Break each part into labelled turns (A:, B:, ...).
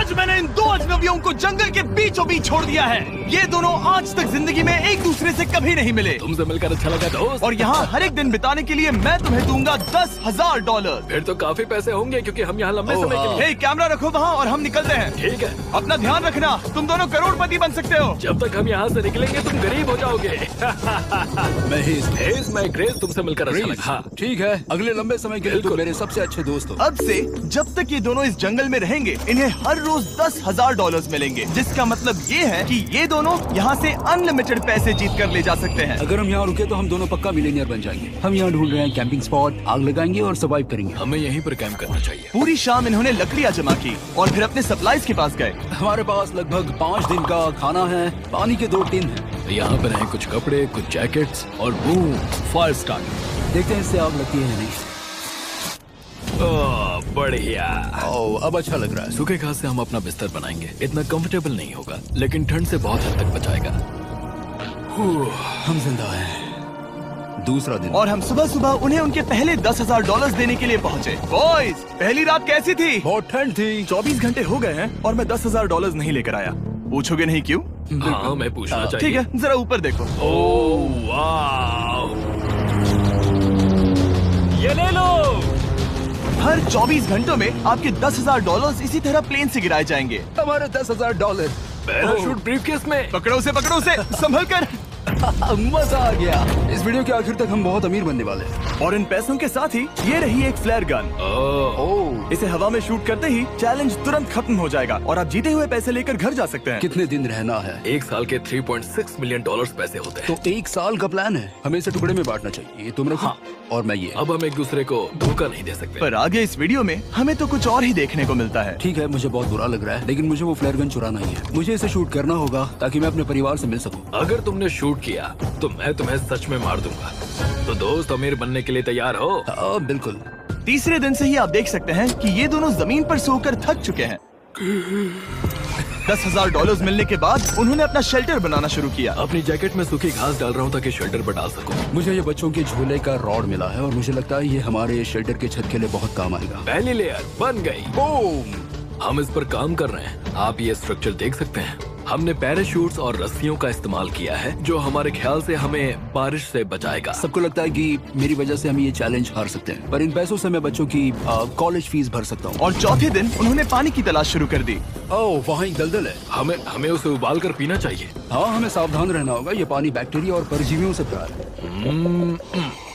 A: आज मैंने इन दो अजनबियों को जंगल के बीचों बीच छोड़ दिया है। ये दोनों आज तक जिंदगी में एक दूसरे से कभी नहीं मिले।
B: तुमसे मिलकर अच्छा लगा दोस्त।
A: और यहाँ हर एक दिन बिताने के लिए मैं तुम्हें दूंगा $10,000।
B: फिर तो काफी पैसे होंगे क्योंकि हम यहाँ लंबे समय के लिए।
A: हे, कैमरा रखो वहाँ और हम निकलते हैं।
B: ठीक है।
A: अपना ध्यान रखना, तुम दोनों करोड़पति बन सकते हो।
B: जब तक हम यहाँ से निकलेंगे तुम गरीब हो जाओगे। मैं ग्रेस, तुमसे मिलकर अच्छा लगा। हाँ
C: ठीक है, अगले लंबे समय के लिए तुम मेरे सबसे अच्छे दोस्त हो।
A: अब से जब तक ये दोनों इस जंगल में रहेंगे इन्हें हर रोज $10,000 मिलेंगे, जिसका मतलब ये है कि ये दोनों यहाँ से अनलिमिटेड पैसे जीत कर ले जा सकते हैं।
C: अगर हम यहाँ रुके तो हम दोनों पक्का मिलियनियर बन जाएंगे। हम यहाँ ढूंढ रहे हैं कैंपिंग स्पॉट, आग लगाएंगे और सर्वाइव करेंगे।
B: हमें यहीं पर कैंप करना चाहिए।
A: पूरी शाम इन्होंने लकड़ियाँ जमा की और फिर अपने सप्लाईज के पास गए।
C: हमारे पास लगभग 5 दिन का खाना है, पानी के 2 टिन हैं।
B: यहाँ पर हैं कुछ कपड़े, कुछ जैकेट्स और बूम, फायर स्टार्ट।
C: देखते हैं इससे आग लगती है या नहीं।
B: बढ़िया।
C: अब अच्छा लग रहा है।
B: सूखे घास से हम अपना बिस्तर बनाएंगे। इतना कंफर्टेबल नहीं होगा लेकिन ठंड से बहुत हद तक बचाएगा।
C: हम जिंदा हैं। दूसरा दिन
A: और हम सुबह सुबह उन्हें उनके पहले $10,000 देने के लिए पहुँचे। बॉयज, पहली रात कैसी थी?
C: बहुत ठंड थी।
A: 24 घंटे हो गए हैं और मैं $10,000 नहीं लेकर आया। पूछोगे नहीं क्यों?
B: हाँ, मैं पूछना चाहिए।
A: ठीक है, जरा ऊपर देखो।
B: ओह वाह, ये ले लो।
A: हर 24 घंटों में आपके $10,000 इसी तरह प्लेन से गिराए जाएंगे।
C: हमारे $10,000।
B: पैराशूट ब्रीफकेस में।
A: पकड़ो से संभल कर।
C: मजा आ गया। इस वीडियो के आखिर तक हम बहुत अमीर बनने वाले हैं।
A: और इन पैसों के साथ ही ये रही एक फ्लेयर गन। इसे हवा में शूट करते ही चैलेंज तुरंत खत्म हो जाएगा और आप जीते हुए पैसे लेकर घर जा सकते हैं।
C: कितने दिन रहना है?
B: 1 साल के $3.6 मिलियन पैसे होते हैं।
C: तो 1 साल का प्लान है। हमें इसे टुकड़े में बांटना चाहिए। ये तुम रखो।
B: हाँ।
C: और मैं ये।
B: अब हम एक दूसरे को धोखा नहीं दे सकते।
A: पर आगे इस वीडियो में हमें तो कुछ और ही देखने को मिलता है।
C: ठीक है, मुझे बहुत बुरा लग रहा है लेकिन मुझे वो फ्लेयर गन चुराना ही है। मुझे इसे शूट करना होगा ताकि मैं अपने परिवार से मिल सकूं।
B: अगर तुमने शूट किया तो मैं तुम्हें सच में मार दूंगा। तो दोस्त, अमीर बनने के लिए तैयार हो?
C: हाँ बिल्कुल।
A: तीसरे दिन से ही आप देख सकते हैं कि ये दोनों जमीन पर सोकर थक चुके हैं। $10,000 मिलने के बाद उन्होंने अपना शेल्टर बनाना शुरू किया।
B: अपनी जैकेट में सूखी घास डाल रहा हूँ ताकि शेल्टर पर डाल सकूं।
C: मुझे ये बच्चों के झूले का रॉड मिला है और मुझे लगता है ये हमारे शेल्टर के छत के लिए बहुत काम आएगा।
B: पहली लेयर बन गई।
C: बूम।
B: हम इस पर काम कर रहे हैं। आप ये स्ट्रक्चर देख सकते हैं। हमने पैराशूट्स और रस्सियों का इस्तेमाल किया है जो हमारे ख्याल से हमें बारिश से बचाएगा।
C: सबको लगता है कि मेरी वजह से हम ये चैलेंज हार सकते हैं, पर इन पैसों से मैं बच्चों की कॉलेज फीस भर सकता हूँ।
A: और चौथे दिन उन्होंने पानी की तलाश शुरू कर दी।
C: ओह, वहाँ एक दलदल है।
B: हमें उसे उबाल कर पीना चाहिए।
C: हाँ, हमें सावधान रहना होगा। ये पानी बैक्टीरिया और परजीवियों से भरा है।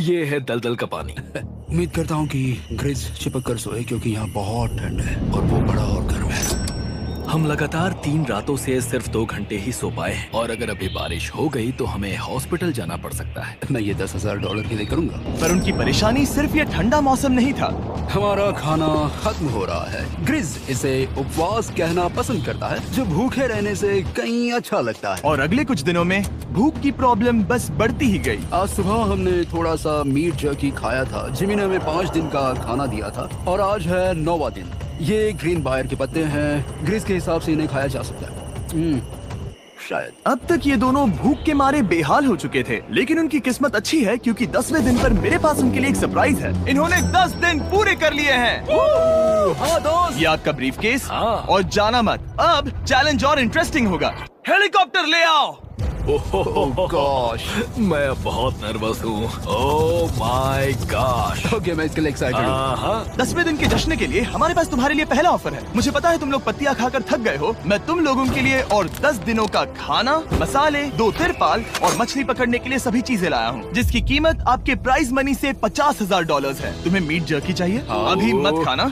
B: ये है दलदल का पानी।
C: उम्मीद करता हूँ कि ग्रिज चिपक कर सोए क्योंकि यहाँ बहुत ठंड है और वो बड़ा और गर्म है।
B: हम लगातार 3 रातों से सिर्फ 2 घंटे ही सो पाए हैं और अगर अभी बारिश हो गई तो हमें हॉस्पिटल जाना पड़ सकता है।
C: मैं ये $10,000 के लिए करूँगा।
A: पर उनकी परेशानी सिर्फ ये ठंडा मौसम नहीं था।
C: हमारा खाना खत्म हो रहा है। ग्रिज इसे उपवास कहना पसंद करता है, जो भूखे रहने से कहीं अच्छा लगता है।
A: और अगले कुछ दिनों में भूख की प्रॉब्लम बस बढ़ती ही गई।
C: आज सुबह हमने थोड़ा सा मीट जर्की खाया था। जिमी ने हमें 5 दिन का खाना दिया था और आज है 9वां दिन। ये ग्रीन बायर के पत्ते हैं। ग्रिज के हिसाब से इन्हें खाया जा सकता है। शायद।
A: अब तक ये दोनों भूख के मारे बेहाल हो चुके थे, लेकिन उनकी किस्मत अच्छी है क्योंकि 10वें दिन पर मेरे पास उनके लिए एक सरप्राइज है। इन्होंने 10 दिन पूरे कर लिए हैं।
C: हाँ दोस्त,
A: ये आपका ब्रीफकेस।
B: हाँ।
A: और जाना मत, अब चैलेंज और इंटरेस्टिंग होगा। हेलीकॉप्टर ले आओ।
C: गॉश,
B: मैं अब बहुत नर्वस हूँ। Oh my gosh.
C: ओके, मैं इसके लिए एक्साइटेड हूँ।
A: 10वें दिन के जश्न के लिए हमारे पास तुम्हारे लिए पहला ऑफर है। मुझे पता है तुम लोग पत्तियां खाकर थक गए हो। मैं तुम लोगों के लिए और 10 दिनों का खाना, मसाले, 2 तिरपाल और मछली पकड़ने के लिए सभी चीजें लाया हूँ, जिसकी कीमत आपके प्राइज मनी से $50,000 है। तुम्हें मीट जर्की चाहिए? अभी मत खाना।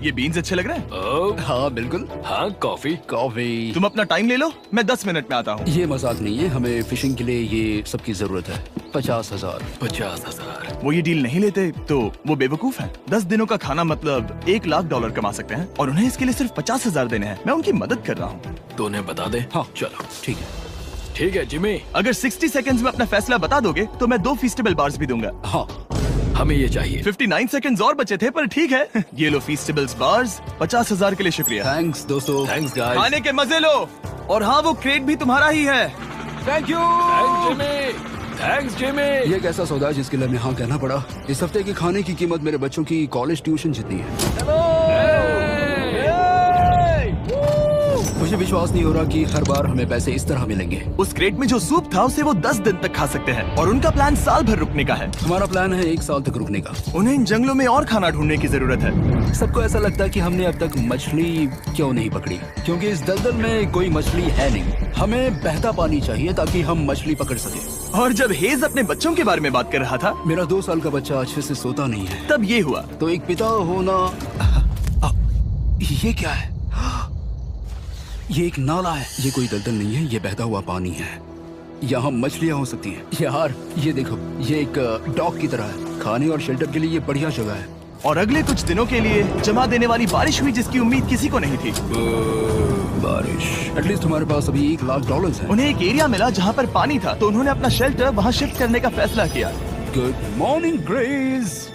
A: ये बीन्स अच्छे लग रहे हैं।
C: हाँ बिल्कुल।
B: हाँ, कॉफी।
A: तुम अपना टाइम ले लो, मैं 10 मिनट में आता हूँ।
C: ये मजाक नहीं है, हमें फिशिंग के लिए ये सबकी जरूरत है। 50,000।
B: 50,000।
A: वो ये डील नहीं लेते तो वो बेवकूफ हैं। 10 दिनों का खाना मतलब $1 लाख कमा सकते हैं और उन्हें इसके लिए सिर्फ 50,000 देने हैं। मैं उनकी मदद कर रहा हूँ।
B: तो उन्हें बता दे।
C: हाँ
B: चलो
C: ठीक है।
B: ठीक है जिमी,
A: अगर 60 सेकंड्स में अपना फैसला बता दोगे तो मैं 2 फीस्टेबल बार्स भी दूंगा।
C: हाँ,
B: हमें ये चाहिए।
A: 59 सेकंड्स और बचे थे, पर ठीक है। ये लो फीस्टेबल्स बार्स। 50,000 के लिए शुक्रिया।
C: थैंक्स दोस्तों।
B: Thanks guys.
A: खाने के मजे लो। और हाँ, वो क्रेट भी तुम्हारा ही है।
C: Thank you.
B: Thanks Jimmy.
C: ये एक ऐसा सौदा है जिसके लिए हमें हाँ कहना पड़ा। इस हफ्ते के खाने की कीमत मेरे बच्चों की कॉलेज ट्यूशन जितनी है। विश्वास नहीं हो रहा कि हर बार हमें पैसे इस तरह मिलेंगे।
A: उस क्रेट में जो सूप था उसे वो 10 दिन तक खा सकते हैं और उनका प्लान साल भर रुकने का है।
C: हमारा प्लान है 1 साल तक रुकने का।
A: उन्हें इन जंगलों में और खाना ढूंढने की जरूरत है।
C: सबको ऐसा लगता है कि हमने अब तक मछली क्यों नहीं पकड़ी, क्योंकि इस दलदल में कोई मछली है नहीं। हमें बहता पानी चाहिए ताकि हम मछली पकड़ सके।
A: और जब हेज अपने बच्चों के बारे में बात कर रहा था,
C: मेरा 2 साल का बच्चा अच्छे से सोता नहीं है।
A: तब ये हुआ।
C: तो एक पिता होना, ये क्या है? ये एक नाला है। ये कोई दलदल नहीं है, ये बहता हुआ पानी है। यहाँ मछलियाँ हो सकती हैं। यार ये देखो, ये एक डॉक की तरह है। खाने और शेल्टर के लिए ये बढ़िया जगह है।
A: और अगले कुछ दिनों के लिए जमा देने वाली बारिश हुई जिसकी उम्मीद किसी को नहीं थी।
C: बारिश। एटलीस्ट हमारे पास अभी $1,00,000 है।
A: उन्हें एक एरिया मिला जहाँ पर पानी था, तो उन्होंने अपना शेल्टर वहाँ शिफ्ट करने का फैसला किया।
C: Good morning grace.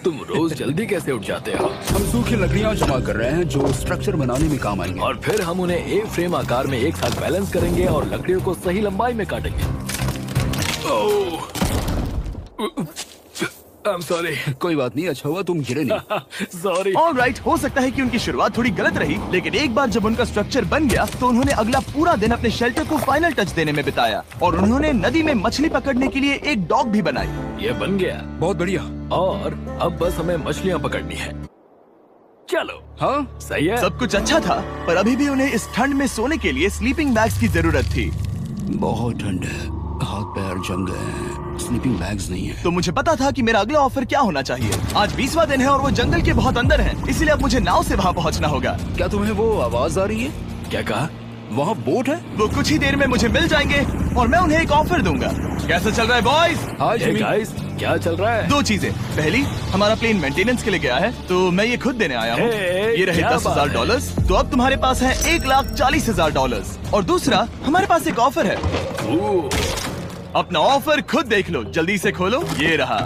B: तुम रोज जल्दी कैसे उठ जाते हो?
C: हम सूखी लकड़ियाँ जमा कर रहे हैं जो स्ट्रक्चर बनाने में काम आएंगे।
B: और फिर हम उन्हें एक फ्रेम आकार में एक साथ बैलेंस करेंगे और लकड़ियों को सही लंबाई में काटेंगे। I'm sorry.
C: कोई बात नहीं, अच्छा हुआ तुम गिरे नहीं।
B: Sorry.
A: ऑलराइट, हो सकता है कि उनकी शुरुआत थोड़ी गलत रही, लेकिन एक बार जब उनका स्ट्रक्चर बन गया तो उन्होंने अगला पूरा दिन अपने शेल्टर को फाइनल टच देने में बिताया और उन्होंने नदी में मछली पकड़ने के लिए एक डॉक भी बनाई।
B: ये बन गया।
C: बहुत बढ़िया।
B: और अब बस हमें मछलियाँ पकड़नी है। चलो।
C: हाँ
B: सही है।
A: सब कुछ अच्छा था, पर अभी भी उन्हें इस ठंड में सोने के लिए स्लीपिंग बैग्स की जरूरत थी।
C: बहुत ठंड है, हाथ पैर जम गए हैं, स्लीपिंग बैग्स नहीं है।
A: तो मुझे पता था कि मेरा अगला ऑफर क्या होना चाहिए। आज 20वां दिन है और वो जंगल के बहुत अंदर है, इसलिए अब मुझे नाव से वहाँ पहुँचना होगा।
C: क्या तुम्हें वो आवाज आ रही है?
B: क्या कहा?
C: वहाँ बोट है।
A: वो कुछ ही देर में मुझे मिल जाएंगे और मैं उन्हें एक ऑफर दूंगा। कैसा चल रहा है बॉयज?
C: हाय
B: Hey
C: जिमी।
B: guys, क्या चल रहा है?
A: 2 चीजें। पहली, हमारा प्लेन मेंटेनेंस के लिए गया है, तो मैं ये खुद देने आया हूँ।
B: Hey,
A: ये रहे
B: क्या
A: $10,000, तो अब तुम्हारे पास है $1,40,000। और दूसरा, हमारे पास एक ऑफर है।
B: ओह,
A: अपना ऑफर खुद देख लो, जल्दी से खोलो। ये रहा।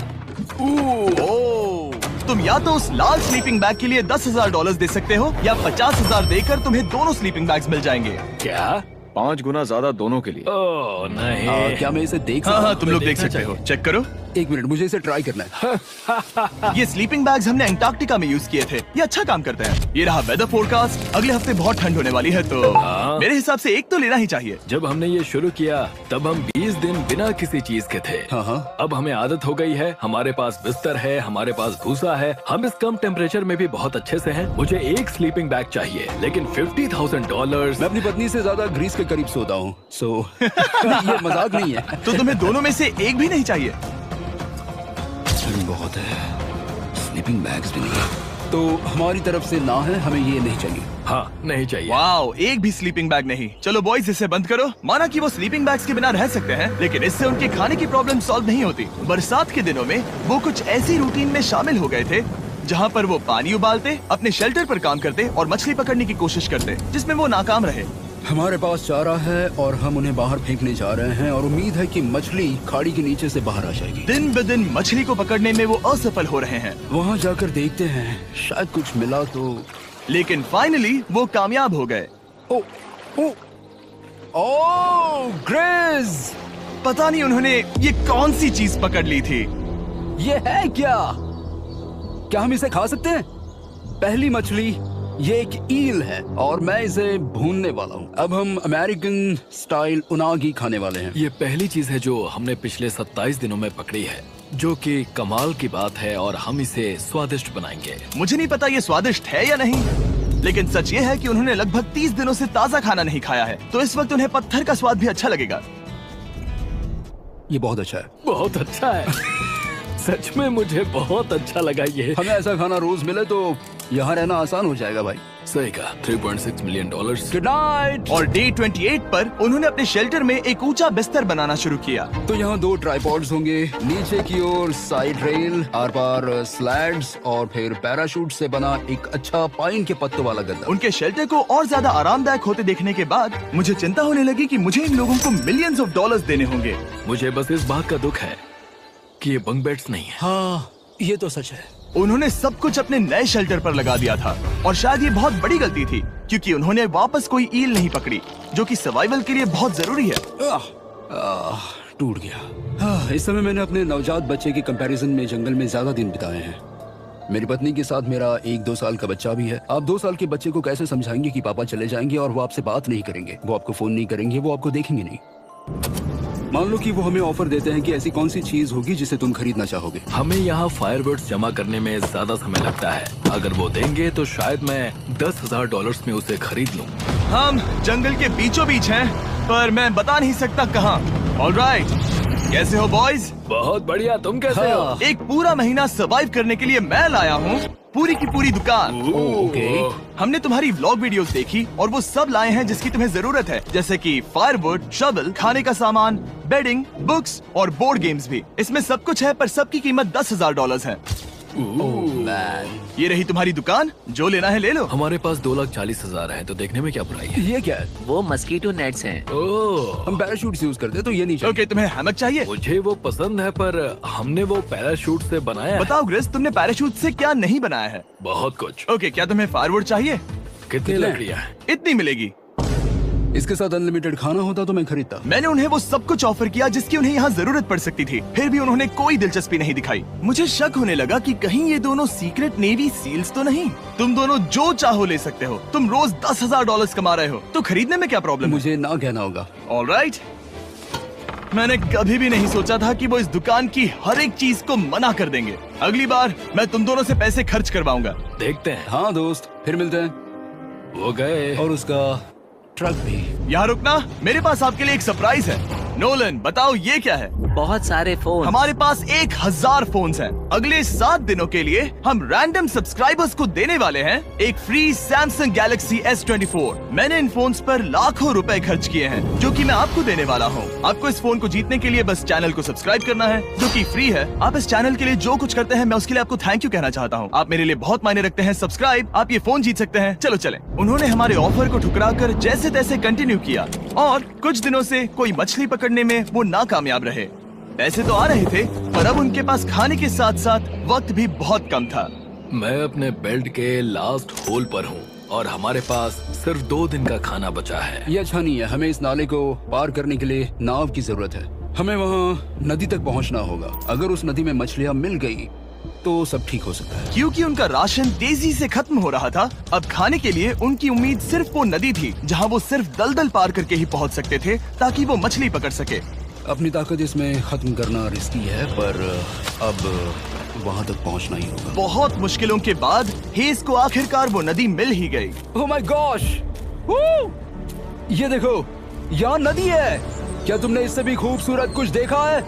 A: तुम या तो उस लाल स्लीपिंग बैग के लिए $10,000 दे सकते हो या 50,000 देकर तुम्हें दोनों स्लीपिंग बैग्स मिल जाएंगे।
B: क्या?
D: 5 गुना ज्यादा दोनों के लिए।
B: ओह नहीं।
C: क्या मैं इसे देख
A: हाँ
C: सकता
A: हाँ,
C: हूँ?
A: तुम लोग देख
B: देखना
A: सकते हो।
B: चाहिए।
A: चेक करो।
C: 1 मिनट, मुझे इसे ट्राई करना है।
A: ये स्लीपिंग बैग्स हमने अंटार्कटिका में यूज किए थे। ये अच्छा काम करते हैं। ये रहा वेदर फोरकास्ट। अगले हफ्ते बहुत ठंड होने वाली है, तो
B: हाँ।
A: मेरे हिसाब से एक तो लेना ही चाहिए।
B: जब हमने ये शुरू किया तब हम 20 दिन बिना किसी चीज के थे।
C: हाँ हाँ।
B: अब हमें आदत हो गई है। हमारे पास बिस्तर है, हमारे पास भूसा है, हम इस कम टेम्परेचर में भी बहुत अच्छे से हैं। मुझे एक स्लीपिंग बैग चाहिए, लेकिन $50,000।
C: मैं अपनी पत्नी से ज्यादा ग्रीस के करीब सोता हूँ, सो ये मजाक नहीं है।
A: तो तुम्हें दोनों में से एक भी नहीं चाहिए?
C: ठंड बहुत है, स्लीपिंग बैग्स भी नहीं। तो हमारी तरफ से ना है, हमें ये नहीं चाहिए।
B: हाँ, नहीं चाहिए।
A: वाओ, एक भी स्लीपिंग बैग नहीं। चलो बॉयज, इसे बंद करो। माना कि वो स्लीपिंग बैग्स के बिना रह सकते हैं, लेकिन इससे उनके खाने की प्रॉब्लम सॉल्व नहीं होती। बरसात के दिनों में वो कुछ ऐसी रूटीन में शामिल हो गए थे जहाँ पर वो पानी उबालते, अपने शेल्टर पर काम करते और मछली पकड़ने की कोशिश करते, जिसमें वो नाकाम रहे।
C: हमारे पास चारा है और हम उन्हें बाहर फेंकने जा रहे हैं और उम्मीद है कि मछली खाड़ी के नीचे से बाहर आ जाएगी।
A: दिन ब दिन मछली को पकड़ने में वो असफल हो रहे हैं,
C: वहाँ जाकर देखते हैं, शायद कुछ मिला तो।
A: लेकिन फाइनली वो कामयाब हो गए।
C: ओ, ओ, ओ, ग्रेस!
A: पता नहीं उन्होंने ये कौन सी चीज पकड़ ली थी।
C: ये है क्या? क्या हम इसे खा सकते हैं? पहली मछली, ये एक ईल है और मैं इसे भूनने वाला हूँ। अब हम अमेरिकन स्टाइल उनागी खाने वाले हैं।
B: ये पहली चीज है जो हमने पिछले 27 दिनों में पकड़ी है, जो कि कमाल की बात है और हम इसे स्वादिष्ट बनाएंगे।
A: मुझे नहीं पता ये स्वादिष्ट है या नहीं, लेकिन सच ये है कि उन्होंने लगभग 30 दिनों से ताजा खाना नहीं खाया है, तो इस वक्त उन्हें पत्थर का स्वाद भी अच्छा लगेगा।
C: ये बहुत अच्छा है।
B: बहुत अच्छा है। सच में मुझे बहुत अच्छा लगा ये।
C: हमें ऐसा खाना रोज मिले तो यहाँ रहना आसान हो जाएगा भाई।
B: सही कहा। $3.6 मिलियन।
C: Good night.
A: और डे 28 पर उन्होंने अपने शेल्टर में एक ऊंचा बिस्तर बनाना शुरू किया।
C: तो यहाँ 2 ट्राइपॉड्स होंगे, नीचे की ओर side rail, are par slides और फिर पैराशूट से बना एक अच्छा पाइन के पत्तों वाला गद्दा।
A: उनके शेल्टर को और ज्यादा आरामदायक होते देखने के बाद मुझे चिंता होने लगी कि मुझे इन लोगों को मिलियंस ऑफ डॉलर्स देने होंगे।
B: मुझे बस इस बात का दुख है कि ये बंक बेड्स नहीं है।
C: हाँ, ये तो सच है।
A: उन्होंने सब कुछ अपने नए शेल्टर पर लगा दिया था और शायद ये बहुत बड़ी गलती थी, क्योंकि उन्होंने वापस कोई ईल नहीं पकड़ी, जो कि सर्वाइवल के लिए बहुत जरूरी है।
C: टूट गया। इस समय मैंने अपने नवजात बच्चे के कंपैरिजन में जंगल में ज्यादा दिन बिताए हैं। मेरी पत्नी के साथ मेरा 1-2 साल का बच्चा भी है। आप 2 साल के बच्चे को कैसे समझाएंगे कि पापा चले जाएंगे और वो आपसे बात नहीं करेंगे, वो आपको फोन नहीं करेंगे, वो आपको देखेंगे नहीं। मान लो कि वो हमें ऑफर देते हैं कि ऐसी कौन सी चीज होगी जिसे तुम खरीदना चाहोगे।
B: हमें यहाँ फायरवर्ड्स जमा करने में ज्यादा समय लगता है। अगर वो देंगे तो शायद मैं $10,000 में उसे खरीद लूँ।
A: हम जंगल के बीचों बीच हैं, पर मैं बता नहीं सकता कहाँ। ऑलराइट, कैसे हो बॉयज?
B: बहुत बढ़िया, तुम कैसे हो?
A: एक पूरा महीना सर्वाइव करने के लिए मैं लाया हूँ पूरी की पूरी दुकान।
C: ओके।
A: हमने तुम्हारी व्लॉग वीडियोस देखी और वो सब लाए हैं जिसकी तुम्हें जरूरत है, जैसे कि फायरवुड, शवल, खाने का सामान, बेडिंग, बुक्स और बोर्ड गेम्स भी। इसमें सब कुछ है, पर सबकी कीमत $10,000 है। ये रही तुम्हारी दुकान, जो लेना है ले लो।
B: हमारे पास 2,40,000 है, तो देखने में क्या बुराई है?
C: ये क्या है?
E: वो मस्कीटो नेट्स हैं।
B: ओह,
C: हम पैराशूट यूज करते हैं तो ये नहीं चाहिए।
A: ओके, तुम्हें हैमक चाहिए?
B: मुझे वो पसंद है, पर हमने वो पैराशूट से बनाया है।
A: बताओ ग्रेस, तुमने पैराशूट से क्या नहीं बनाया है?
B: बहुत कुछ।
A: ओके, क्या तुम्हें फायरवुड चाहिए?
B: कितनी लकड़ियाँ हैं?
A: इतनी मिलेगी।
C: इसके साथ अनलिमिटेड खाना होता तो मैं खरीदता।
A: मैंने उन्हें वो सब कुछ ऑफर किया जिसकी उन्हें यहाँ जरूरत पड़ सकती थी, फिर भी उन्होंने कोई दिलचस्पी नहीं दिखाई। मुझे शक होने लगा कि कहीं ये दोनों सीक्रेट नेवी सील्स तो नहीं। तुम दोनों जो चाहो ले सकते हो। तुम रोज $10,000 कमा रहे हो, तो खरीदने में क्या प्रॉब्लम है?
C: मुझे ना कहना होगा।
A: ऑलराइट, मैंने कभी भी नहीं सोचा था कि वो इस दुकान की हर एक चीज को मना कर देंगे। अगली बार मैं तुम दोनों से पैसे खर्च करवाऊंगा।
B: देखते हैं।
C: हाँ दोस्त, फिर मिलते हैं।
B: वो गए।
C: और उसका ट्रक भी।
A: यहाँ रुकना, मेरे पास आपके लिए एक सरप्राइज है। नोलन, बताओ ये क्या है?
E: बहुत सारे फोन।
A: हमारे पास 1,000 फोन्स हैं। अगले 7 दिनों के लिए हम रैंडम सब्सक्राइबर्स को देने वाले हैं एक फ्री Samsung Galaxy S24। मैंने इन फोन्स पर लाखों रुपए खर्च किए हैं, जो कि मैं आपको देने वाला हूँ। आपको इस फोन को जीतने के लिए बस चैनल को सब्सक्राइब करना है, जो कि फ्री है। आप इस चैनल के लिए जो कुछ करते हैं, मैं उसके लिए आपको थैंक यू कहना चाहता हूँ। आप मेरे लिए बहुत मायने रखते हैं। सब्सक्राइब, आप ये फोन जीत सकते हैं। चलो चले। उन्होंने हमारे ऑफर को ठुकरा कर जैसे तैसे कंटिन्यू किया और कुछ दिनों से कोई मछली पकड़ने में वो नाकामयाब रहे। पैसे तो आ रहे थे, पर अब उनके पास खाने के साथ साथ वक्त भी बहुत कम था।
B: मैं अपने बेल्ट के लास्ट होल पर हूँ और हमारे पास सिर्फ 2 दिन का खाना बचा है।
C: ये अच्छा नहीं है। हमें इस नाले को पार करने के लिए नाव की जरूरत है। हमें वहाँ नदी तक पहुँचना होगा। अगर उस नदी में मछलियाँ मिल गई तो सब ठीक हो सकता है।
A: क्योंकि उनका राशन तेजी से खत्म हो रहा था, अब खाने के लिए उनकी उम्मीद सिर्फ वो नदी थी, जहाँ वो सिर्फ दलदल पार करके ही पहुँच सकते थे, ताकि वो मछली पकड़ सके।
C: अपनी ताकत इसमें खत्म करना रिस्की है, पर अब वहाँ तक पहुँचना ही होगा।
A: बहुत मुश्किलों के बाद हेज को आखिरकार वो नदी मिल ही गई।
C: Oh my gosh! ये देखो, यहाँ नदी है। क्या तुमने इससे भी खूबसूरत कुछ देखा है?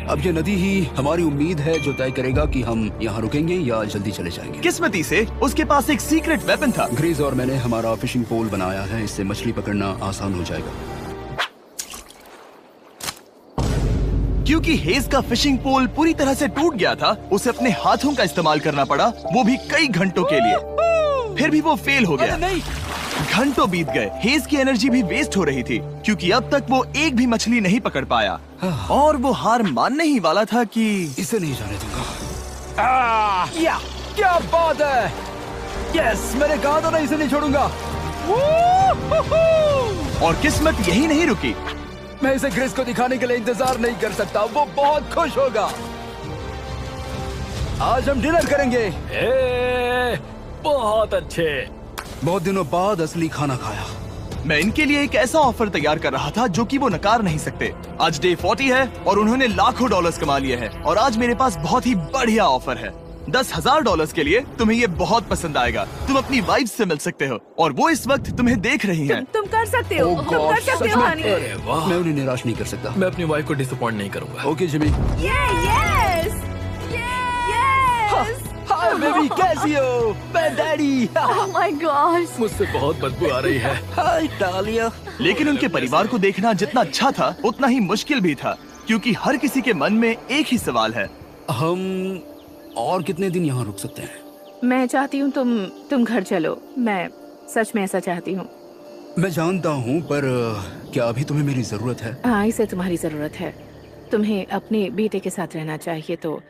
C: अब ये नदी ही हमारी उम्मीद है, जो तय करेगा कि हम यहाँ रुकेंगे या जल्दी चले जाएंगे।
A: किस्मती से उसके पास एक सीक्रेट वेपन था।
C: ग्रीज और मैंने हमारा फिशिंग पोल बनाया है, इससे मछली पकड़ना आसान हो जाएगा।
A: क्योंकि हेज का फिशिंग पोल पूरी तरह से टूट गया था, उसे अपने हाथों का इस्तेमाल करना पड़ा, वो भी कई घंटों के लिए। फिर भी वो फेल हो गया। घंटों बीत गए, हेज की एनर्जी भी वेस्ट हो रही थी, क्योंकि अब तक वो एक भी मछली नहीं पकड़ पाया। और वो हार मानने ही वाला था कि
C: इसे नहीं जाने दूंगा। या क्या बात है! यस, मैंने कहा था ना, इसे नहीं छोड़ूंगा।
A: और किस्मत यही नहीं रुकी।
C: मैं इसे ग्रेस को दिखाने के लिए इंतजार नहीं कर सकता। वो बहुत खुश होगा। आज हम डिनर करेंगे।
B: बहुत अच्छे।
C: बहुत दिनों बाद असली खाना खाया।
A: मैं इनके लिए एक ऐसा ऑफर तैयार कर रहा था जो कि वो नकार नहीं सकते। आज डे 40 है और उन्होंने लाखों डॉलर्स कमा लिए हैं, और आज मेरे पास बहुत ही बढ़िया ऑफर है। $10,000 के लिए तुम्हें ये बहुत पसंद आएगा। तुम अपनी वाइफ से मिल सकते हो और वो इस वक्त तुम्हें देख रही हैं।
F: तुम कर सकते हो।
C: Oh
F: तुम कर
C: gosh,
F: सकते
C: सच
F: हो
C: में?
F: हनी।
B: अरे वाह,
C: मैं उन्हें निराश नहीं कर सकता।
B: मैं अपनी वाइफ को डिसअपॉइंट नहीं करूंगा।
C: Okay Jimmy.
F: Yes
C: hi baby, कैसी हो? मैं डैडी।
F: Oh my gosh.
B: मुझसे बहुत बदबू आ रही है।
C: हाय डालिया।
A: लेकिन उनके परिवार को देखना जितना अच्छा था, उतना ही मुश्किल भी था, क्योंकि हर किसी के मन में एक ही सवाल है।
C: हम और कितने दिन यहाँ रुक सकते हैं?
F: मैं चाहती हूँ तुम घर चलो। मैं सच में ऐसा चाहती हूँ।
C: मैं जानता हूँ, पर क्या अभी तुम्हें मेरी जरूरत है?
F: हाँ, इसे तुम्हारी जरूरत है। तुम्हें अपने बेटे के साथ रहना चाहिए। तो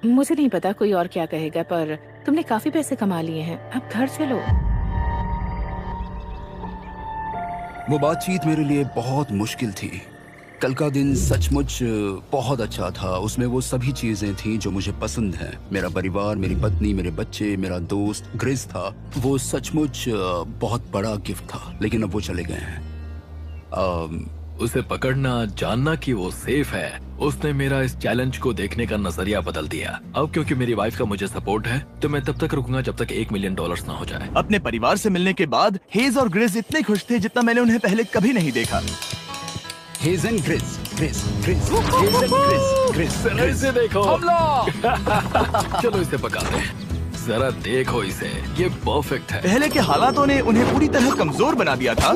F: मुझे नहीं पता कोई और क्या कहेगा, पर तुमने काफी पैसे कमा लिए हैं, अब घर चलो।
C: वो बातचीत मेरे लिए बहुत मुश्किल थी। कल का दिन सचमुच बहुत अच्छा था। उसमें वो सभी चीजें थी जो मुझे पसंद हैं। मेरा परिवार, मेरी पत्नी, मेरे बच्चे, मेरा दोस्त ग्रिस था। वो सचमुच बहुत बड़ा गिफ्ट था, लेकिन अब वो चले गए हैं।
B: उसे पकड़ना, जानना कि वो सेफ है, उसने मेरा इस चैलेंज को देखने का नजरिया बदल दिया। अब क्योंकि मेरी वाइफ का मुझे सपोर्ट है, तो मैं तब तक रुकूंगा जब तक $1 मिलियन ना हो जाए।
A: अपने परिवार से मिलने के बाद हेज और ग्रिस इतने खुश थे जितना मैंने उन्हें पहले कभी नहीं देखा।
C: Hedge and grease, grease, grease, hedge and grease, grease,
B: जरा इसे देखो।
C: हमला!
B: चलो इसे पकाते हैं। जरा देखो इसे, ये परफेक्ट है।
A: पहले के हालातों ने उन्हें पूरी तरह कमजोर बना दिया था,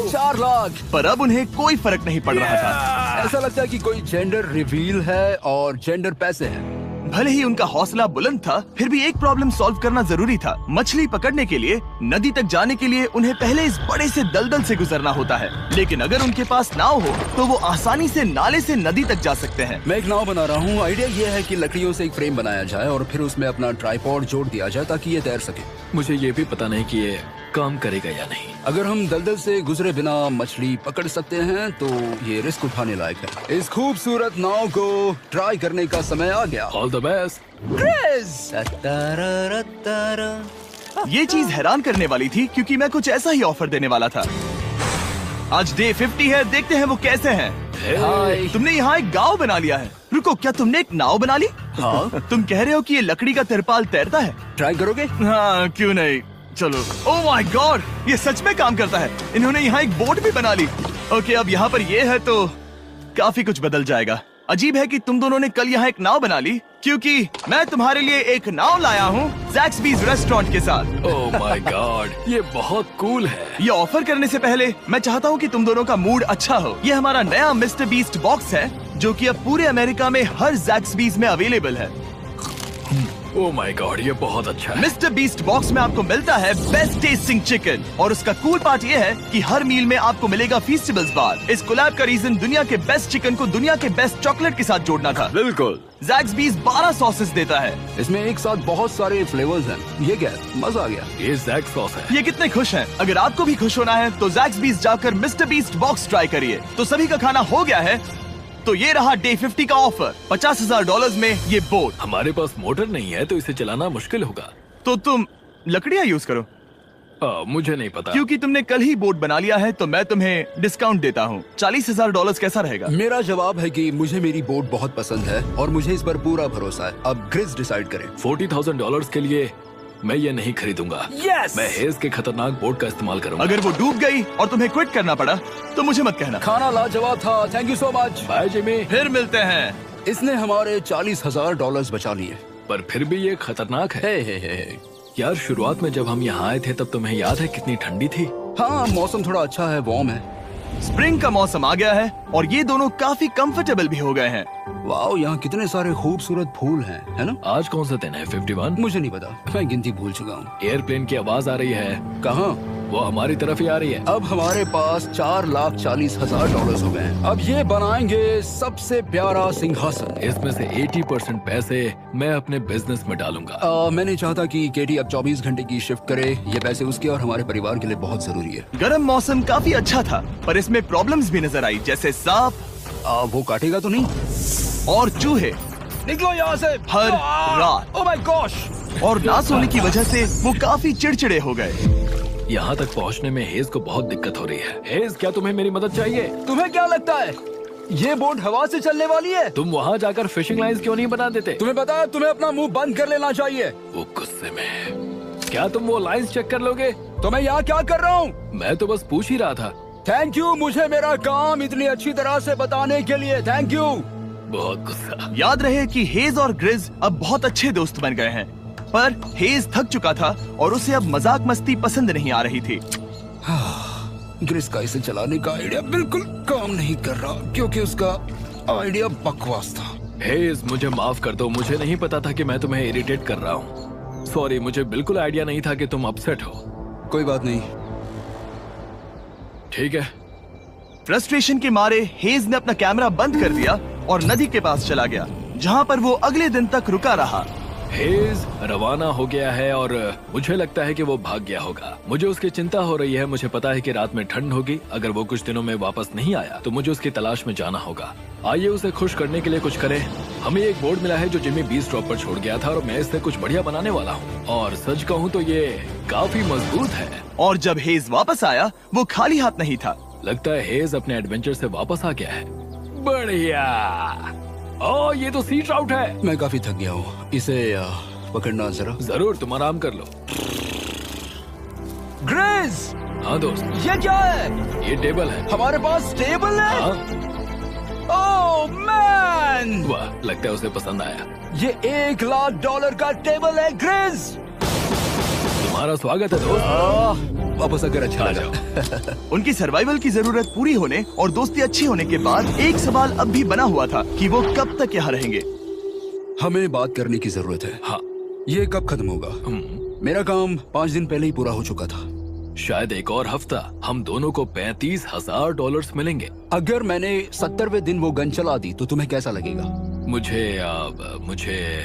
C: 4 लाख।
A: पर अब उन्हें कोई फर्क नहीं पड़ रहा था।
C: ऐसा लगता है कि कोई जेंडर रिवील है और जेंडर पैसे हैं।
A: भले ही उनका हौसला बुलंद था, फिर भी एक प्रॉब्लम सॉल्व करना जरूरी था। मछली पकड़ने के लिए नदी तक जाने के लिए उन्हें पहले इस बड़े से दलदल से गुजरना होता है, लेकिन अगर उनके पास नाव हो तो वो आसानी से नाले से नदी तक जा सकते हैं।
C: मैं एक नाव बना रहा हूँ। आइडिया ये है कि लकड़ियों से एक फ्रेम बनाया जाए और फिर उसमें अपना ट्राइपॉड जोड़ दिया जाए ताकि ये तैर सके।
B: मुझे ये भी पता नहीं कि ये काम करेगा या नहीं।
C: अगर हम दलदल से गुजरे बिना मछली पकड़ सकते हैं तो ये रिस्क उठाने लायक है। इस खूबसूरत नाव को ट्राई करने का समय आ गया।
B: All the best.
A: ये चीज हैरान करने वाली थी क्योंकि मैं कुछ ऐसा ही ऑफर देने वाला था। आज डे 50 है, देखते हैं वो कैसे हैं।
C: हाय।
A: तुमने यहाँ एक गांव बना लिया है। रुको, क्या तुमने एक नाव बना ली?
C: हाँ।
A: तुम कह रहे हो कि ये लकड़ी का तिरपाल तैरता है?
C: ट्राई करोगे?
A: हाँ, क्यों नहीं। चलो। ओह माय गॉड, ये सच में काम करता है। इन्होंने यहाँ एक बोट भी बना ली। ओके, अब यहाँ पर ये है तो काफी कुछ बदल जाएगा। अजीब है कि तुम दोनों ने कल यहाँ एक नाव बना ली, क्योंकि मैं तुम्हारे लिए एक नाव लाया हूँ ज़ैक्सबीज़ रेस्टोरेंट के साथ।
B: ओह माय गॉड, ये बहुत कूल है।
A: ये ऑफर करने से पहले मैं चाहता हूँ कि तुम दोनों का मूड अच्छा हो। ये हमारा नया मिस्टर बीस्ट बॉक्स है, जो कि अब पूरे अमेरिका में हर ज़ैक्सबीज़ में अवेलेबल है।
B: ओह माय गॉड, ये बहुत अच्छा है।
A: मिस्टर बीस्ट बॉक्स में आपको मिलता है बेस्ट टेस्टिंग चिकन, और उसका कूल पार्ट ये है कि हर मील में आपको मिलेगा फीस्टेबल्स बार। इस कोलैब का रीजन दुनिया के बेस्ट चिकन को दुनिया के बेस्ट चॉकलेट के साथ जोड़ना था।
D: बिल्कुल।
A: ज़ैक्सबीज़ 12 सॉसेस देता है।
C: इसमें एक साथ बहुत सारे फ्लेवर्स हैं। ये क्या है? मजा आ गया।
B: ये ज़ैक सॉस है।
A: ये कितने खुश हैं। अगर आपको भी खुश होना है तो ज़ैक्सबीज़ जाकर मिस्टर बीस्ट बॉक्स ट्राई करिए। तो सभी का खाना हो गया है, तो ये रहा डे 50 का ऑफर। $50,000 में ये बोट।
B: हमारे पास मोटर नहीं है तो इसे चलाना मुश्किल होगा।
A: तो तुम लकड़ियाँ यूज करो।
B: मुझे नहीं पता।
A: क्योंकि तुमने कल ही बोट बना लिया है तो मैं तुम्हें डिस्काउंट देता हूँ। $40,000 कैसा रहेगा?
C: मेरा जवाब है कि मुझे मेरी बोट बहुत पसंद है और मुझे इस पर पूरा भरोसा है। अब ग्रिस डिसाइड करें।
B: $40,000 के लिए मैं ये नहीं खरीदूंगा।
C: Yes!
B: मैं हेज के खतरनाक बोट का इस्तेमाल करूंगा।
A: अगर वो डूब गई और तुम्हें क्विट करना पड़ा तो मुझे मत कहना।
C: खाना लाजवाब था। Thank you so much.
B: Bye Jimmy.
A: फिर मिलते हैं।
C: इसने हमारे $40,000 बचा लिए।
B: पर फिर भी ये खतरनाक है।
C: हे।
B: यार, शुरुआत में जब हम यहाँ आए थे तब तुम्हें याद है कितनी ठंडी थी?
C: हाँ, मौसम थोड़ा अच्छा है, वार्म है।
A: स्प्रिंग का मौसम आ गया है और ये दोनों काफी कंफर्टेबल भी हो गए हैं।
C: वाओ, यहाँ कितने सारे खूबसूरत फूल हैं, है ना?
B: आज कौन सा दिन है? 51?
C: मुझे नहीं पता, मैं गिनती भूल चुका हूँ।
B: एयरप्लेन की आवाज आ रही है।
C: कहाँ?
B: वो हमारी तरफ ही आ रही है।
C: अब हमारे पास $4,40,000 हो गए हैं। अब ये बनाएंगे सबसे प्यारा सिंहासन।
B: इसमें से 80% पैसे मैं अपने बिजनेस में डालूंगा।
C: मैं नहीं चाहता कि केटी अब 24 घंटे की शिफ्ट करे। ये पैसे उसके और हमारे परिवार के लिए बहुत जरूरी है।
A: गर्म मौसम काफी अच्छा था, पर इसमें प्रॉब्लम्स भी नजर आई, जैसे सांप।
C: वो काटेगा तो नहीं?
A: और चूहे
C: निकलो यहाँ से
A: हर रात।
C: Oh my gosh.
A: और ना सोने की वजह से वो काफी चिड़चिड़े हो गए।
B: यहाँ तक पहुँचने में हेज को बहुत दिक्कत हो रही है। हेज, क्या तुम्हें मेरी मदद चाहिए?
C: तुम्हें क्या लगता है ये बोट हवा से चलने वाली है?
B: तुम वहाँ जाकर फिशिंग लाइंस क्यों नहीं बना देते?
C: तुम्हें पता है तुम्हें अपना मुंह बंद कर लेना चाहिए।
B: वो गुस्से में है। क्या तुम वो लाइंस चेक कर लोगे?
C: तो मैं यहाँ क्या कर रहा हूँ?
B: मैं तो बस पूछ ही रहा था।
C: थैंक यू मुझे मेरा काम इतनी अच्छी तरह से बताने के लिए। Thank you.
B: बहुत गुस्सा।
A: याद रहे कि हेज और ग्रिज अब बहुत अच्छे दोस्त बन गए हैं, पर हेज थक चुका था और उसे अब मजाक मस्ती पसंद नहीं आ रही थी।
C: ग्रिस का इसे चलाने का आइडिया बिल्कुल काम नहीं कर रहा क्योंकि उसका आइडिया बकवास था।
B: हेज, मुझे माफ कर दो। मुझे नहीं पता था कि मैं तुम्हें इरिटेट कर रहा हूँ। सॉरी, मुझे बिल्कुल आइडिया नहीं था कि तुम अपसेट हो।
C: कोई बात नहीं।
B: ठीक है।
A: फ्रस्ट्रेशन के मारे हेज ने अपना कैमरा बंद कर दिया और नदी के पास चला गया, जहाँ पर वो अगले दिन तक रुका रहा।
B: हेज रवाना हो गया है और मुझे लगता है कि वो भाग गया होगा। मुझे उसकी चिंता हो रही है। मुझे पता है कि रात में ठंड होगी। अगर वो कुछ दिनों में वापस नहीं आया तो मुझे उसकी तलाश में जाना होगा। आइए उसे खुश करने के लिए कुछ करें। हमें एक बोर्ड मिला है जो जिमी बीस ड्रॉप पर छोड़ गया था और मैं इससे कुछ बढ़िया बनाने वाला हूँ। और सच कहूँ तो ये काफी मजबूत है।
A: और जब हेज वापस आया वो खाली हाथ नहीं था।
B: लगता है हेज अपने एडवेंचर से वापस आ गया है। बढ़िया। ओ, ये तो सी ट्राउट है।
C: मैं काफी थक गया हूँ, इसे पकड़ना जरा।
B: जरूर, तुम आराम कर लो।
C: ग्रिज,
B: हाँ दोस्त,
C: ये क्या है?
B: ये टेबल है।
C: हमारे पास टेबल है।
B: हाँ,
C: ओह मैन,
B: वाह, लगता है उसे पसंद आया।
C: ये $1,00,000 का टेबल है ग्रिज।
B: तुम्हारा स्वागत है दोस्त।
C: वापस आकर अच्छा
B: आ
C: लगा।
B: जाओ।
A: उनकी सर्वाइवल की जरूरत पूरी होने और दोस्ती अच्छी होने के बाद एक सवाल अब भी बना हुआ था कि वो कब तक यहाँ रहेंगे।
C: हमें बात करने की जरूरत है।
B: हाँ,
C: ये कब खत्म होगा? मेरा काम 5 दिन पहले ही पूरा हो चुका था।
B: शायद एक और हफ्ता। हम दोनों को $35,000 मिलेंगे।
C: अगर मैंने 70वें दिन वो गन चला दी तो तुम्हें कैसा लगेगा?
B: मुझे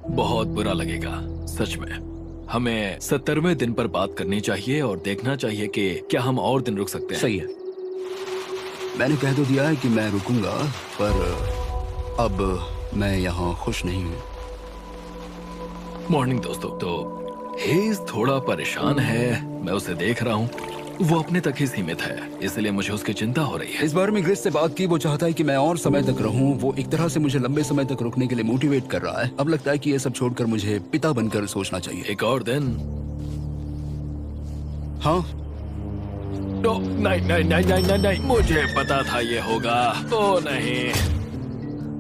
B: बहुत बुरा लगेगा, सच में। हमें 70वें दिन पर बात करनी चाहिए और देखना चाहिए कि क्या हम और दिन रुक सकते हैं।
C: सही है। मैंने कह तो दिया है कि मैं रुकूंगा, पर अब मैं यहाँ खुश नहीं हूँ।
B: मॉर्निंग दोस्तों। तो हेज थोड़ा परेशान है, मैं उसे देख रहा हूँ। वो अपने तक ही सीमित है, इसलिए मुझे उसकी चिंता हो रही है।
C: इस बार में ग्रिस से बात की, वो चाहता है कि मैं और समय तक रहूं। वो एक तरह से मुझे लंबे समय तक रुकने के लिए मोटिवेट कर रहा है। अब लगता है कि ये सब छोड़कर मुझे पिता बनकर सोचना चाहिए।
B: एक और दिन।
C: हाँ,
B: नहीं, मुझे पता था ये होगा। ओ नहीं।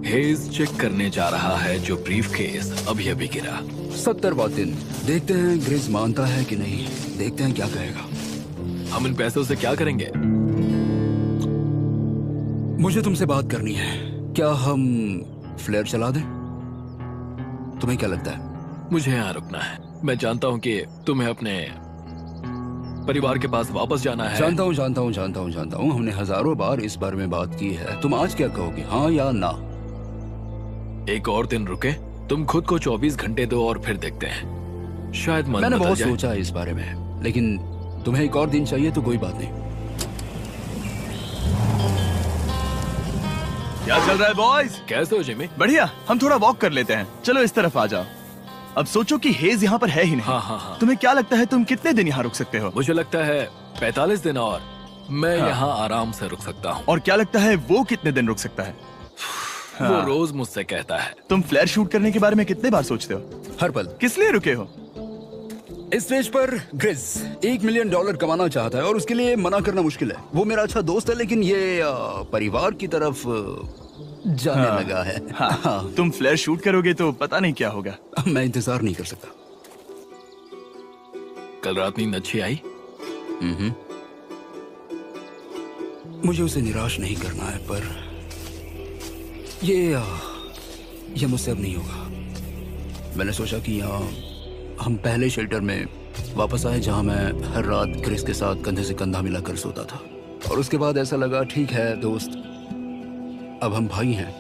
B: हेज चेक करने जा रहा है जो ब्रीफ केस अभी गिरा।
C: 70वां दिन। देखते हैं ग्रिस मानता है कि नहीं। देखते हैं क्या कहेगा।
B: हम इन पैसों से क्या करेंगे?
C: मुझे तुमसे बात करनी है। क्या हम फ्लेयर चला दें? तुम्हें क्या लगता है?
B: मुझे यहाँ रुकना है। मैं जानता हूँ कि तुम्हें अपने परिवार के पास वापस जाना है।
C: जानता हूँ। हमने हजारों बार इस बारे में बात की है। तुम आज क्या कहोगे, हाँ या ना?
B: एक और दिन रुके। तुम खुद को 24 घंटे दो और फिर देखते हैं। शायद मन
C: मैंने
B: बदल
C: बहुत
B: जाए।
C: सोचा है इस बारे में, लेकिन तुम्हें एक और दिन चाहिए तो कोई बात नहीं।
A: क्या चल रहा है बॉयज?
B: कैसे हो जिमी?
A: बढ़िया। हम थोड़ा वॉक कर लेते हैं। चलो इस तरफ आ जाओ। अब सोचो कि हेज यहाँ पर है ही नहीं।
B: हाँ।
A: तुम्हें क्या लगता है तुम कितने दिन यहाँ रुक सकते हो?
B: मुझे लगता है 45 दिन और मैं यहाँ आराम से रुक सकता हूँ।
A: और क्या लगता है वो कितने दिन रुक सकता है?
B: वो रोज मुझसे कहता है।
A: तुम फ्लेयर शूट करने के बारे में कितने बार सोचते हो?
C: हर पल।
A: किस लिए रुके हो?
C: इस स्टेज पर ग्रिस $1 मिलियन कमाना चाहता है और उसके लिए मना करना मुश्किल है। वो मेरा अच्छा दोस्त है, लेकिन ये परिवार की तरफ जाने लगा है।
A: हाँ। तुम फ्लेयर शूट करोगे तो पता नहीं क्या होगा।
C: मैं इंतजार नहीं कर सकता।
B: कल रात नींद अच्छी आई?
C: मुझे उसे निराश नहीं करना है, पर ये मुझसे अब नहीं होगा। मैंने सोचा कि यहाँ हम पहले शेल्टर में वापस आए जहाँ मैं हर रात ग्रिस के साथ कंधे से कंधा मिलाकर सोता था। और उसके बाद ऐसा लगा, ठीक है दोस्त, अब हम भाई हैं।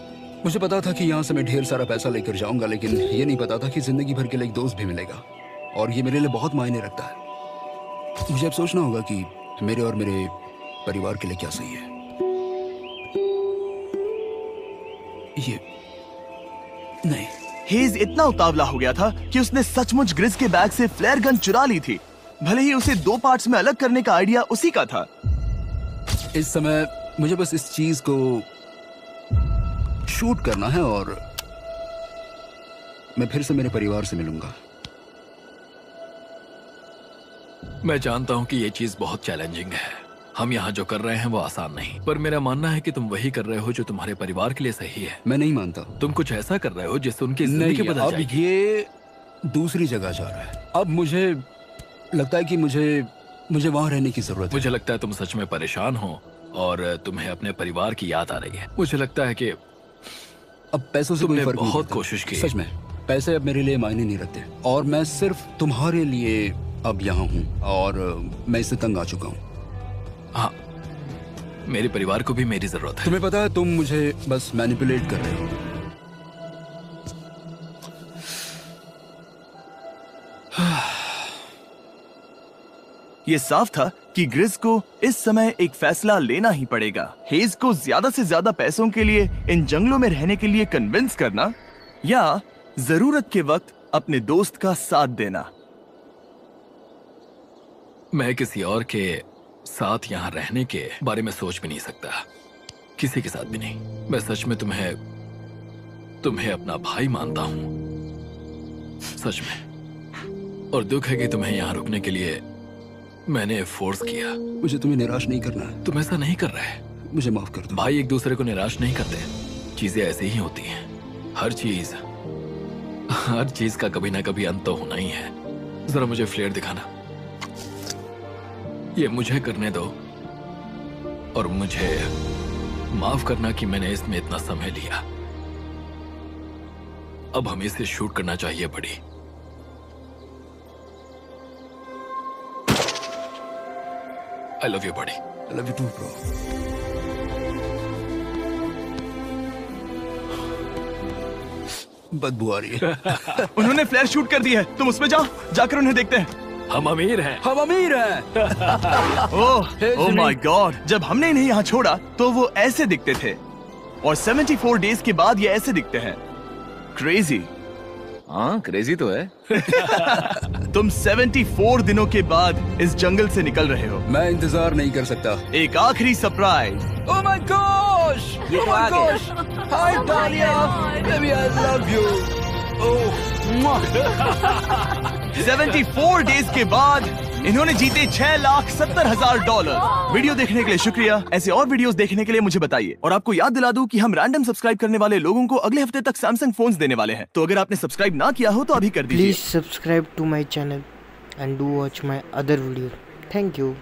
C: मुझे पता था कि यहाँ से मैं ढेर सारा पैसा लेकर जाऊंगा, लेकिन ये नहीं पता था कि जिंदगी भर के लिए एक दोस्त भी मिलेगा। और ये मेरे लिए बहुत मायने रखता है। मुझे अब सोचना होगा कि मेरे और मेरे परिवार के लिए क्या सही है। ये नहीं।
A: हेज इतना उतावला हो गया था कि उसने सचमुच ग्रिस के बैग से फ्लेयर गन चुरा ली थी, भले ही उसे 2 पार्ट्स में अलग करने का आइडिया उसी का था।
C: इस समय मुझे बस इस चीज को शूट करना है और मैं फिर से मेरे परिवार से मिलूंगा।
B: मैं जानता हूँ कि ये चीज बहुत चैलेंजिंग है। हम यहाँ जो कर रहे हैं वो आसान नहीं, पर मेरा मानना है कि तुम वही कर रहे हो जो तुम्हारे परिवार के लिए सही है।
C: मैं नहीं मानता।
B: तुम कुछ ऐसा कर रहे हो जिससे उनकी जिंदगी बदल
C: अब
B: जाएगी।
C: ये दूसरी जगह जा रहा है। अब मुझे लगता है कि मुझे वहां रहने की जरूरत है।
B: मुझे लगता है तुम सच में परेशान हो और तुम्हें अपने परिवार की याद आ रही है। मुझे लगता है कि
C: अब पैसों से कोई
B: तुमने
C: फर्क नहीं
B: बहुत
C: पड़ता।
B: कोशिश की।
C: सच में पैसे अब मेरे लिए मायने नहीं रखते और मैं सिर्फ तुम्हारे लिए अब यहाँ हूँ और मैं इससे तंग आ चुका हूँ।
B: हाँ, मेरे परिवार को भी मेरी जरूरत है।
C: तुम्हें पता है, तुम मुझे बस मैनिपुलेट कर रहे हो।
A: ये साफ था कि ग्रिस को इस समय एक फैसला लेना ही पड़ेगा। हेज को ज्यादा से ज्यादा पैसों के लिए इन जंगलों में रहने के लिए कन्विंस करना, या जरूरत के वक्त अपने दोस्त का साथ देना।
B: मैं किसी और के साथ यहाँ रहने के बारे में सोच भी नहीं सकता, किसी के साथ भी नहीं। मैं सच में तुम्हें अपना भाई मानता हूँ, सच में। और दुख है कि तुम्हें यहाँ रुकने के लिए मैंने फोर्स किया।
C: मुझे तुम्हें निराश नहीं करना है।
B: तुम ऐसा नहीं कर रहे।
C: मुझे माफ कर दो।
B: भाई एक दूसरे को निराश नहीं करते, चीजें ऐसे ही होती हैं। हर चीज का कभी ना कभी अंत तो होना ही है। जरा मुझे फ्लेयर दिखाना। ये मुझे करने दो और मुझे माफ करना कि मैंने इसमें इतना समय लिया। अब हमें इसे शूट करना चाहिए बड़ी। I love you, buddy.
C: I love you too, bro. बदबू आ रही है।
A: उन्होंने फ्लेयर शूट कर दी है, तुम उसमें जाओ, जाकर उन्हें देखते हैं।
B: हम अमीर हैं।
C: हम अमीर हैं।
A: ओह माय गॉड, जब हमने इन्हें यहाँ छोड़ा तो वो ऐसे दिखते थे, और 74 डेज के बाद ये ऐसे दिखते हैं। क्रेजी।
D: हाँ, क्रेजी तो है।
A: तुम 74 दिनों के बाद इस जंगल से निकल रहे हो।
C: मैं इंतजार नहीं कर सकता।
A: एक आखिरी सरप्राइज।
C: Oh my gosh!
E: ये तो आ गया।
C: Hi, Dahlia. Baby, I love you. Oh,
A: 74 days के बाद इन्होंने जीते $6,70,000। वीडियो देखने के लिए शुक्रिया। ऐसे और वीडियोस देखने के लिए मुझे बताइए। और आपको याद दिला दूं कि हम रैंडम सब्सक्राइब करने वाले लोगों को अगले हफ्ते तक सैमसंग फोन्स देने वाले हैं। तो अगर आपने सब्सक्राइब ना किया हो तो अभी कर दीजिए।
G: Please subscribe to my channel and do watch my other video. Thank you.